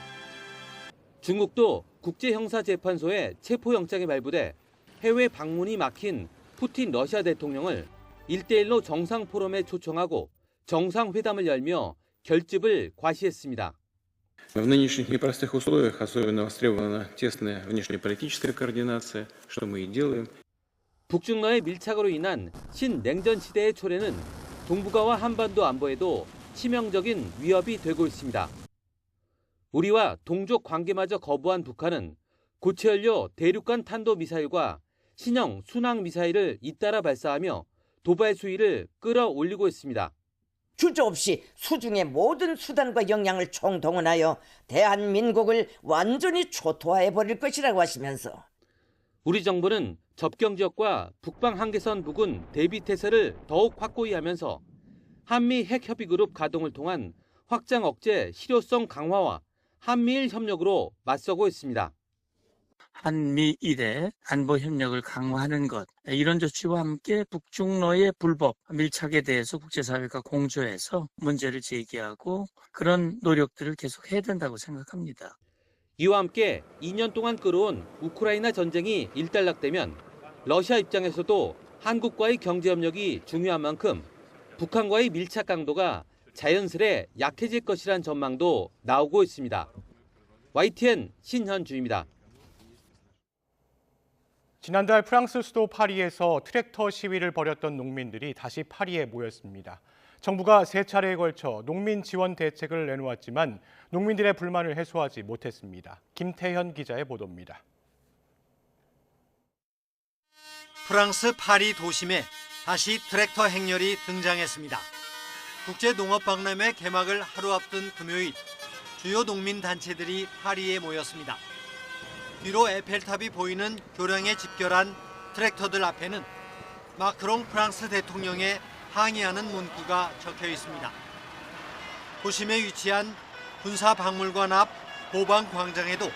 중국도 국제형사재판소에 체포영장이 발부돼 해외 방문이 막힌 푸틴 러시아 대통령을 1대1로 정상포럼에 초청하고 정상회담을 열며 결집을 과시했습니다. В нынешних непростых условиях особенно востребована тесная внешнеполитическая координация, что мы и делаем. 북중러의 밀착으로 인한 신냉전 시대의 초래는 동북아와 한반도 안보에도 치명적인 위협이 되고 있습니다. 우리와 동족 관계마저 거부한 북한은 고체연료 대륙간 탄도미사일과 신형 순항미사일을 잇따라 발사하며 도발 수위를 끌어올리고 있습니다. 주저없이 수중의 모든 수단과 역량을 총동원하여 대한민국을 완전히 초토화해버릴 것이라고 하시면서 우리 정부는 접경 지역과 북방 한계선 부근 대비태세를 더욱 확고히 하면서 한미 핵협의그룹 가동을 통한 확장 억제 실효성 강화와 한미일 협력으로 맞서고 있습니다. 한미일의 안보 협력을 강화하는 것, 이런 조치와 함께 북중러의 불법 밀착에 대해서 국제사회가 공조해서 문제를 제기하고 그런 노력들을 계속 해야 된다고 생각합니다. 이와 함께 2년 동안 끌어온 우크라이나 전쟁이 일단락되면 러시아 입장에서도 한국과의 경제협력이 중요한 만큼 북한과의 밀착 강도가 자연스레 약해질 것이란 전망도 나오고 있습니다. YTN 신현주입니다. 지난달 프랑스 수도 파리에서 트랙터 시위를 벌였던 농민들이 다시 파리에 모였습니다. 정부가 3차례에 걸쳐 농민 지원 대책을 내놓았지만 농민들의 불만을 해소하지 못했습니다. 김태현 기자의 보도입니다. 프랑스 파리 도심에 다시 트랙터 행렬이 등장했습니다. 국제농업박람회 개막을 하루 앞둔 금요일, 주요 농민단체들이 파리에 모였습니다. 뒤로 에펠탑이 보이는 교량에 집결한 트랙터들 앞에는 마크롱 프랑스 대통령에 항의하는 문구가 적혀 있습니다. 도심에 위치한 군사박물관 앞 보방 광장에도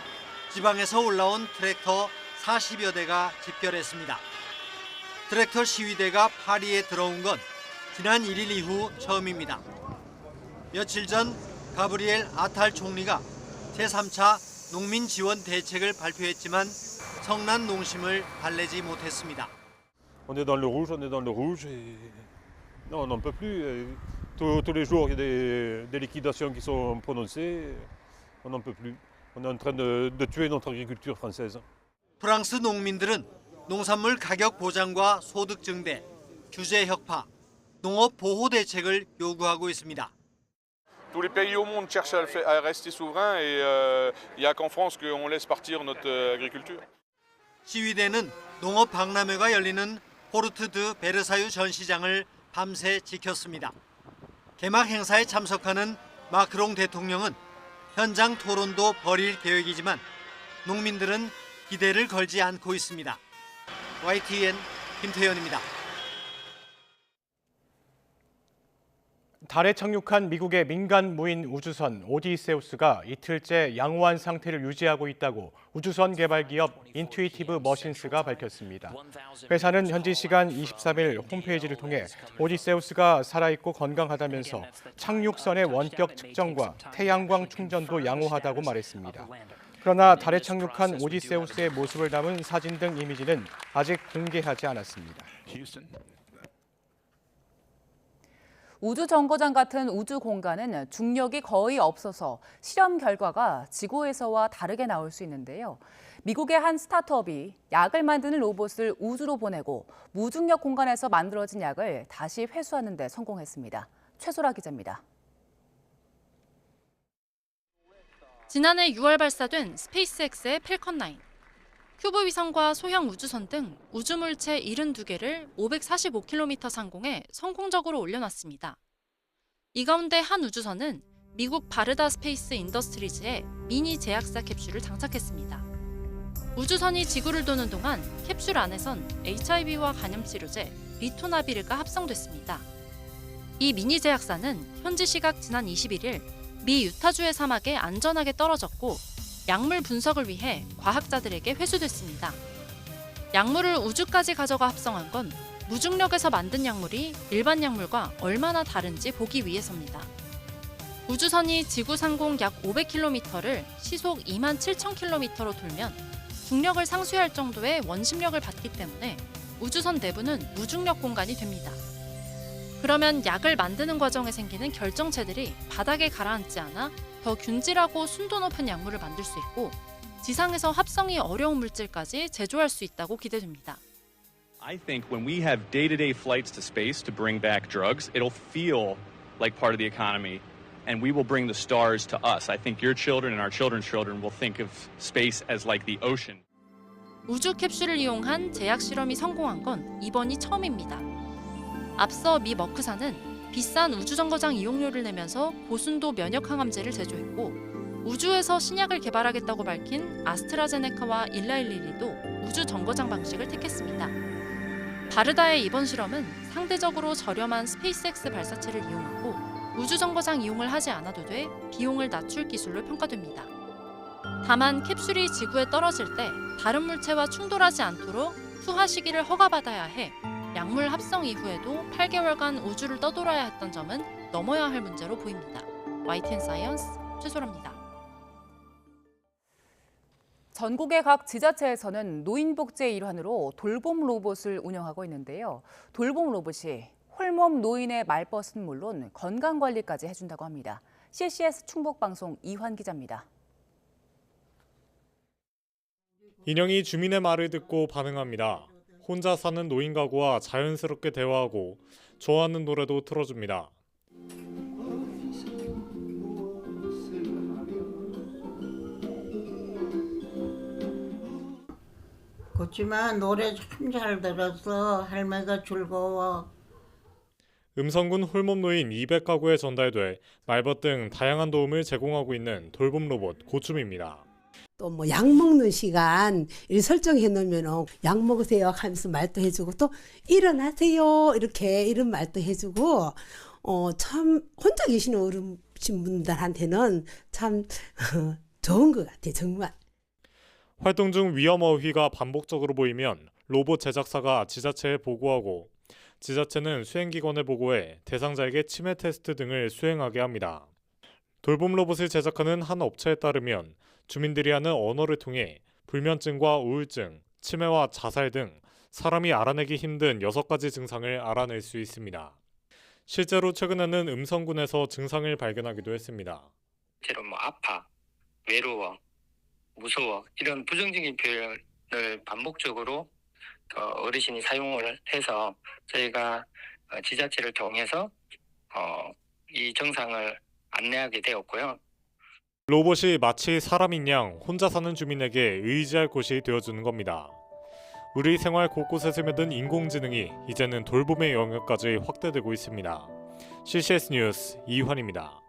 지방에서 올라온 트랙터 40여 대가 집결했습니다. 트랙터 시위대가 파리에 들어온 건 지난 1일 이후 처음입니다. 며칠 전 가브리엘 아탈 총리가 제3차 농민 지원 대책을 발표했지만 성난 농심을 달래지 못했습니다. On est dans le rouge, on est dans le rouge et non, on n'en peut plus. Tous les jours, il y a des liquidations qui sont prononcées. On n'en peut plus. On est en train de tuer notre agriculture française. 프랑스 농민들은 농산물 가격 보장과 소득 증대, 규제 혁파, 농업 보호 대책을 요구하고 있습니다. Tous les pays au monde cherchent à rester souverains et il n'y a qu'en France qu'on laisse partir notre agriculture. 시위대는 농업 박람회가 열리는 포르트 드 베르사유 전시장을 밤새 지켰습니다. 개막 행사에 참석하는 마크롱 대통령은 현장 토론도 벌일 계획이지만 농민들은 기대를 걸지 않고 있습니다. YTN 김태현입니다. 달에 착륙한 미국의 민간 무인 우주선 오디세우스가 이틀째 양호한 상태를 유지하고 있다고 우주선 개발 기업 인투이티브 머신스가 밝혔습니다. 회사는 현지 시간 23일 홈페이지를 통해 오디세우스가 살아있고 건강하다면서 착륙선의 원격 측정과 태양광 충전도 양호하다고 말했습니다. 그러나 달에 착륙한 오디세우스의 모습을 담은 사진 등 이미지는 아직 공개하지 않았습니다. 우주정거장 같은 우주 공간은 중력이 거의 없어서 실험 결과가 지구에서와 다르게 나올 수 있는데요. 미국의 한 스타트업이 약을 만드는 로봇을 우주로 보내고 무중력 공간에서 만들어진 약을 다시 회수하는 데 성공했습니다. 최소라 기자입니다. 지난해 6월 발사된 스페이스X의 펠컨 9. 큐브 위성과 소형 우주선 등 우주물체 72개를 545km 상공에 성공적으로 올려놨습니다. 이 가운데 한 우주선은 미국 바르다 스페이스 인더스트리즈에 미니 제약사 캡슐을 장착했습니다. 우주선이 지구를 도는 동안 캡슐 안에선 HIV와 감염치료제 리토나비르가 합성됐습니다. 이 미니 제약사는 현지 시각 지난 21일 미 유타주의 사막에 안전하게 떨어졌고 약물 분석을 위해 과학자들에게 회수됐습니다. 약물을 우주까지 가져가 합성한 건 무중력에서 만든 약물이 일반 약물과 얼마나 다른지 보기 위해서입니다. 우주선이 지구 상공 약 500km를 시속 27,000km로 돌면 중력을 상쇄할 정도의 원심력을 받기 때문에 우주선 내부는 무중력 공간이 됩니다. 그러면 약을 만드는 과정에 생기는 결정체들이 바닥에 가라앉지 않아 더 균질하고 순도 높은 약물을 만들 수 있고 지상에서 합성이 어려운 물질까지 제조할 수 있다고 기대됩니다. I think when we have day-to-day flights to space to bring back drugs, it'll feel like part of the economy, and we will bring the stars to us. I think your children and our children's children will think of space as like the ocean. 우주 캡슐을 이용한 제약 실험이 성공한 건 이번이 처음입니다. 앞서 미 머크사는 비싼 우주정거장 이용료를 내면서 고순도 면역항암제를 제조했고 우주에서 신약을 개발하겠다고 밝힌 아스트라제네카와 일라일리리도 우주정거장 방식을 택했습니다. 바르다의 이번 실험은 상대적으로 저렴한 스페이스X 발사체를 이용하고 우주정거장 이용을 하지 않아도 돼 비용을 낮출 기술로 평가됩니다. 다만 캡슐이 지구에 떨어질 때 다른 물체와 충돌하지 않도록 투하 시기를 허가받아야 해 약물 합성 이후에도 8개월간 우주를 떠돌아야 했던 점은 넘어야 할 문제로 보입니다. YTN 사이언스 최소라입니다. 전국의 각 지자체에서는 노인복지의 일환으로 돌봄 로봇을 운영하고 있는데요. 돌봄 로봇이 홀몸 노인의 말벗은 물론 건강관리까지 해준다고 합니다. CCS 충북방송 이환 기자입니다. 인형이 주민의 말을 듣고 반응합니다. 혼자 사는 노인 가구와 자연스럽게 대화하고 좋아하는 노래도 틀어줍니다. 그렇지만 노래 참 잘 들었어. 할머니가 즐거워. 음성군 홀몸 노인 200가구에 전달돼 말벗 등 다양한 도움을 제공하고 있는 돌봄 로봇 고춤입니다. 또 뭐 약 먹는 시간 이렇게 설정해 놓으면 약 먹으세요 하면서 말도 해주고 또 일어나세요 이렇게 이런 말도 해주고 참 혼자 계시는 어르신분들한테는 참 좋은 것 같아요. 정말. 활동 중 위험 어휘가 반복적으로 보이면 로봇 제작사가 지자체에 보고하고 지자체는 수행기관에 보고해 대상자에게 치매 테스트 등을 수행하게 합니다. 돌봄 로봇을 제작하는 한 업체에 따르면 주민들이 하는 언어를 통해 불면증과 우울증, 치매와 자살 등 사람이 알아내기 힘든 6가지 증상을 알아낼 수 있습니다. 실제로 최근에는 음성군에서 증상을 발견하기도 했습니다. 실제로 아파, 외로워, 무서워 이런 부정적인 표현을 반복적으로 어르신이 사용을 해서 저희가 지자체를 통해서 이 증상을 안내하게 되었고요. 로봇이 마치 사람인 양 혼자 사는 주민에게 의지할 곳이 되어주는 겁니다. 우리 생활 곳곳에 스며든 인공지능이 이제는 돌봄의 영역까지 확대되고 있습니다. CCS 뉴스 이환입니다.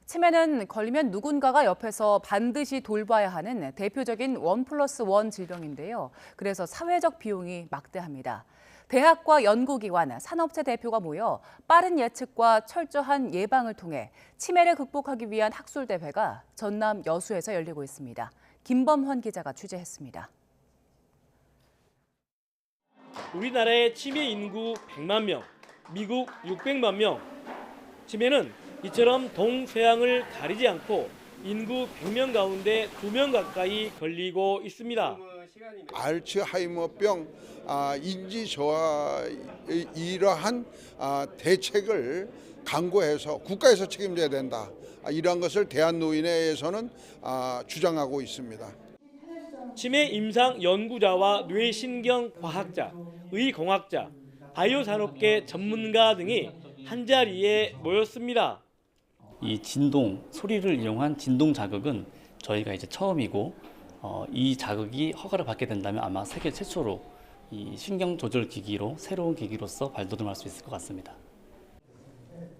치매는 걸리면 누군가가 옆에서 반드시 돌봐야 하는 대표적인 1+1 질병인데요. 그래서 사회적 비용이 막대합니다. 대학과 연구기관, 산업체 대표가 모여 빠른 예측과 철저한 예방을 통해 치매를 극복하기 위한 학술대회가 전남 여수에서 열리고 있습니다. 김범헌 기자가 취재했습니다. 우리나라의 치매 인구 100만 명, 미국 600만 명. 치매는 이처럼 동서양을 가리지 않고 인구 100명 가운데 2명 가까이 걸리고 있습니다. 알츠하이머병 인지 저하의 이러한 대책을 강구해서 국가에서 책임져야 된다. 이러한 것을 대한노인회에서는 주장하고 있습니다. 치매 임상 연구자와 뇌신경과학자, 의공학자, 바이오산업계 전문가 등이 한자리에 모였습니다. 이 진동, 소리를 이용한 진동 자극은 저희가 이제 처음이고 이 자극이 허가를 받게 된다면 아마 세계 최초로 이 신경 조절 기기로 새로운 기기로서 발돋움할 수 있을 것 같습니다.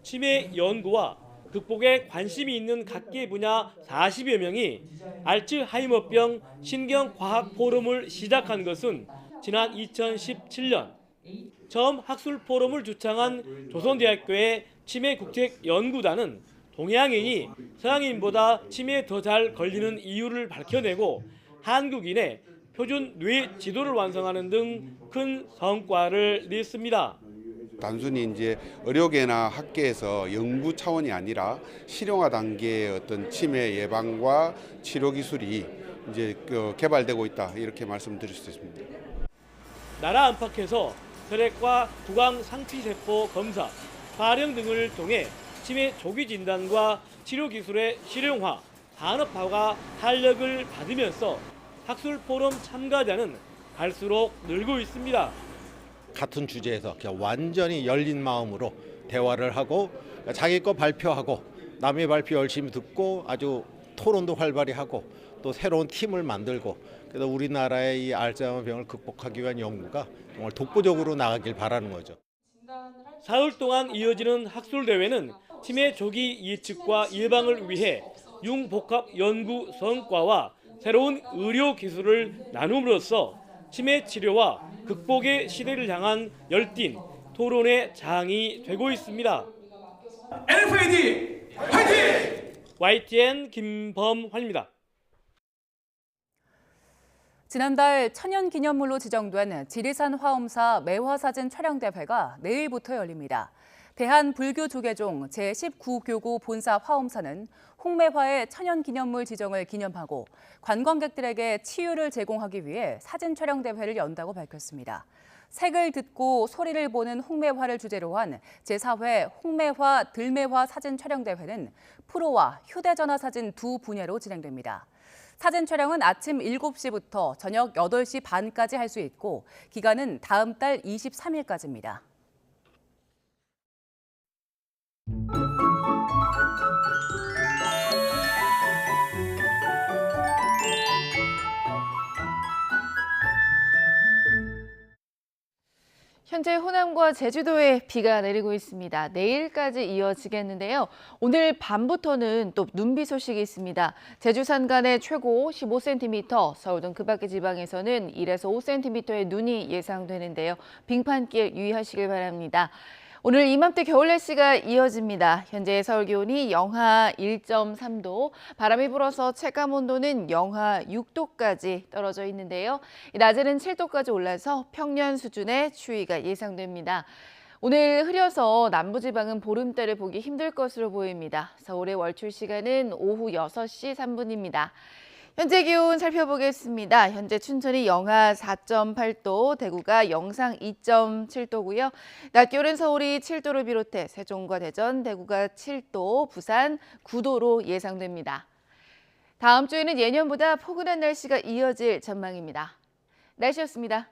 치매 연구와 극복에 관심이 있는 각계 분야 40여 명이 알츠하이머병 신경과학 포럼을 시작한 것은 지난 2017년 처음 학술 포럼을 주창한 조선대학교의 치매국책연구단은 동양인이 서양인보다 치매에 더 잘 걸리는 이유를 밝혀내고 한국인의 표준 뇌 지도를 완성하는 등 큰 성과를 냈습니다. 단순히 이제 의료계나 학계에서 연구 차원이 아니라 실용화 단계의 어떤 치매 예방과 치료 기술이 이제 개발되고 있다 이렇게 말씀드릴 수 있습니다. 나라 안팎에서 혈액과 구강 상피세포 검사, 발형 등을 통해 치매 조기 진단과 치료 기술의 실용화, 산업화가 탄력을 받으면서 학술 포럼 참가자는 갈수록 늘고 있습니다. 같은 주제에서 그냥 완전히 열린 마음으로 대화를 하고 자기 거 발표하고 남의 발표 열심히 듣고 아주 토론도 활발히 하고 또 새로운 팀을 만들고 그래서 우리나라의 이 알츠하이머 병을 극복하기 위한 연구가 정말 독보적으로 나가길 바라는 거죠. 사흘 동안 이어지는 학술대회는 치매 조기 예측과 예방을 위해 융복합 연구 성과와 새로운 의료 기술을 나눔으로써 치매 치료와 극복의 시대를 향한 열띤 토론의 장이 되고 있습니다. NFAD 화이팅! YTN 김범환입니다. 지난달 천연기념물로 지정된 지리산 화엄사 매화사진 촬영대회가 내일부터 열립니다. 대한불교조계종 제19교구 본사 화엄사는 홍매화의 천연기념물 지정을 기념하고 관광객들에게 치유를 제공하기 위해 사진 촬영대회를 연다고 밝혔습니다. 색을 듣고 소리를 보는 홍매화를 주제로 한 제4회 홍매화 들매화 사진 촬영대회는 프로와 휴대전화 사진 두 분야로 진행됩니다. 사진 촬영은 아침 7시부터 저녁 8시 반까지 할 수 있고 기간은 다음 달 23일까지입니다. 현재 호남과 제주도에 비가 내리고 있습니다. 내일까지 이어지겠는데요. 오늘 밤부터는 또 눈비 소식이 있습니다. 제주 산간에 최고 15cm, 서울 등 그 밖의 지방에서는 1에서 5cm의 눈이 예상되는데요. 빙판길 유의하시길 바랍니다. 오늘 이맘때 겨울 날씨가 이어집니다. 현재 서울 기온이 영하 1.3도, 바람이 불어서 체감 온도는 영하 6도까지 떨어져 있는데요. 낮에는 7도까지 올라서 평년 수준의 추위가 예상됩니다. 오늘 흐려서 남부지방은 보름달을 보기 힘들 것으로 보입니다. 서울의 월출 시간은 오후 6시 3분입니다. 현재 기온 살펴보겠습니다. 현재 춘천이 영하 4.8도, 대구가 영상 2.7도고요. 낮 기온은 서울이 7도를 비롯해 세종과 대전, 대구가 7도, 부산 9도로 예상됩니다. 다음 주에는 예년보다 포근한 날씨가 이어질 전망입니다. 날씨였습니다.